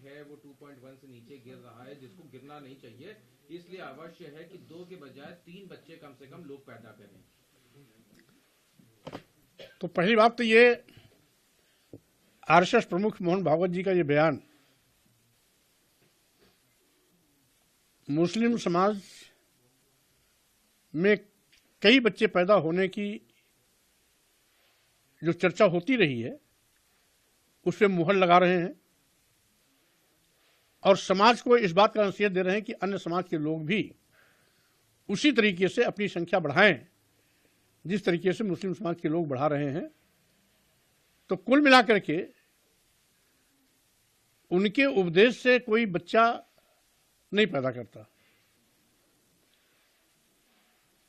है वो 2.1 से नीचे गिर रहा है, जिसको गिरना नहीं चाहिए। इसलिए आवश्यक है कि 2 के बजाय 3 बच्चे कम से कम लोग पैदा करें। तो पहली बात तो ये आरएसएस प्रमुख मोहन भागवत जी का ये बयान मुस्लिम समाज में कई बच्चे पैदा होने की जो चर्चा होती रही है उस पर मुहर लगा रहे हैं और समाज को इस बात का नसीहत दे रहे हैं कि अन्य समाज के लोग भी उसी तरीके से अपनी संख्या बढ़ाएं जिस तरीके से मुस्लिम समाज के लोग बढ़ा रहे हैं। तो कुल मिलाकर के उनके उपदेश से कोई बच्चा नहीं पैदा करता।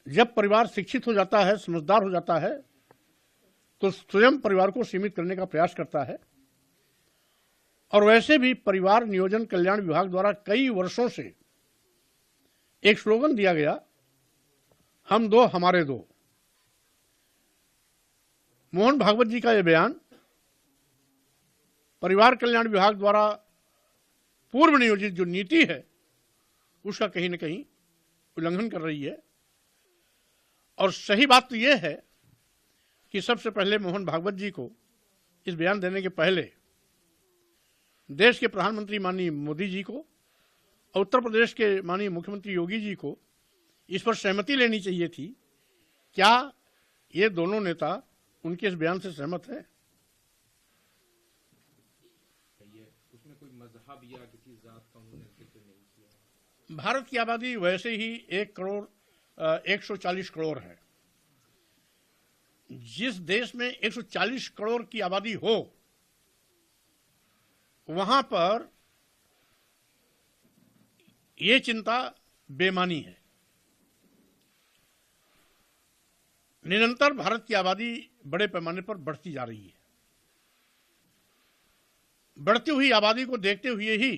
जब परिवार शिक्षित हो जाता है, समझदार हो जाता है, तो स्वयं परिवार को सीमित करने का प्रयास करता है। और वैसे भी परिवार नियोजन कल्याण विभाग द्वारा कई वर्षों से एक स्लोगन दिया गया, हम दो हमारे दो। मोहन भागवत जी का यह बयान परिवार कल्याण विभाग द्वारा पूर्व नियोजित जो नीति है उसका कहीं न कहीं उल्लंघन कर रही है। और सही बात तो यह है कि सबसे पहले मोहन भागवत जी को इस बयान देने के पहले देश के प्रधानमंत्री माननीय मोदी जी को और उत्तर प्रदेश के माननीय मुख्यमंत्री योगी जी को इस पर सहमति लेनी चाहिए थी। क्या ये दोनों नेता उनके इस बयान से सहमत हैं? उसमें कोई मजहब या किसी जात का उन्होंने जिक्र नहीं किया। भारत की आबादी वैसे ही 140 करोड़ है। जिस देश में 140 करोड़ की आबादी हो वहां पर यह चिंता बेमानी है। निरंतर भारत की आबादी बड़े पैमाने पर बढ़ती जा रही है। बढ़ती हुई आबादी को देखते हुए ही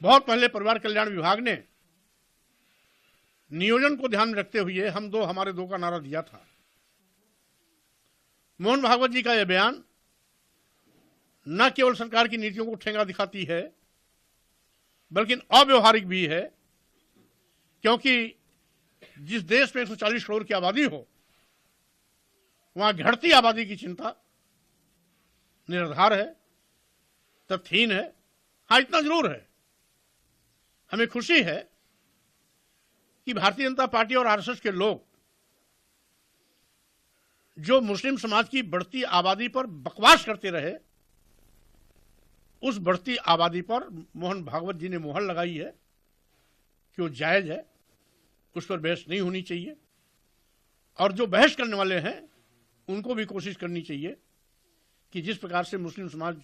बहुत पहले परिवार कल्याण विभाग ने नियोजन को ध्यान में रखते हुए हम दो हमारे दो का नारा दिया था। मोहन भागवत जी का यह बयान न केवल सरकार की नीतियों को ठेंगा दिखाती है बल्कि अव्यवहारिक भी है, क्योंकि जिस देश में 140 करोड़ की आबादी हो वहां घटती आबादी की चिंता निराधार है, तथ्यहीन है। हाँ, इतना जरूर है, हमें खुशी है कि भारतीय जनता पार्टी और आरएसएस के लोग जो मुस्लिम समाज की बढ़ती आबादी पर बकवास करते रहे, उस बढ़ती आबादी पर मोहन भागवत जी ने मुहर लगाई है कि वो जायज है, उस पर बहस नहीं होनी चाहिए। और जो बहस करने वाले हैं उनको भी कोशिश करनी चाहिए कि जिस प्रकार से मुस्लिम समाज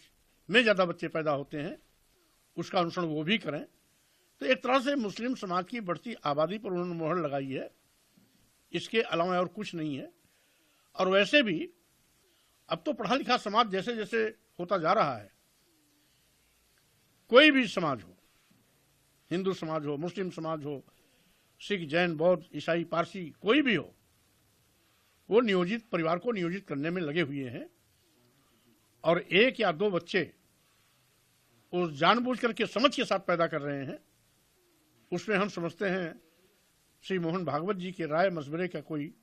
में ज्यादा बच्चे पैदा होते हैं उसका अनुसरण वो भी करें। तो एक तरह से मुस्लिम समाज की बढ़ती आबादी पर उन्होंने मोहर लगाई है, इसके अलावा और कुछ नहीं है। और वैसे भी अब तो पढ़ा लिखा समाज जैसे जैसे होता जा रहा है, कोई भी समाज हो, हिंदू समाज हो, मुस्लिम समाज हो, सिख, जैन, बौद्ध, ईसाई, पारसी, कोई भी हो, वो नियोजित परिवार को नियोजित करने में लगे हुए हैं। और 1 या 2 बच्चे वो जानबूझ करके समझ के साथ पैदा कर रहे हैं, उसमें हम समझते हैं श्री मोहन भागवत जी के राय मशवरे का कोई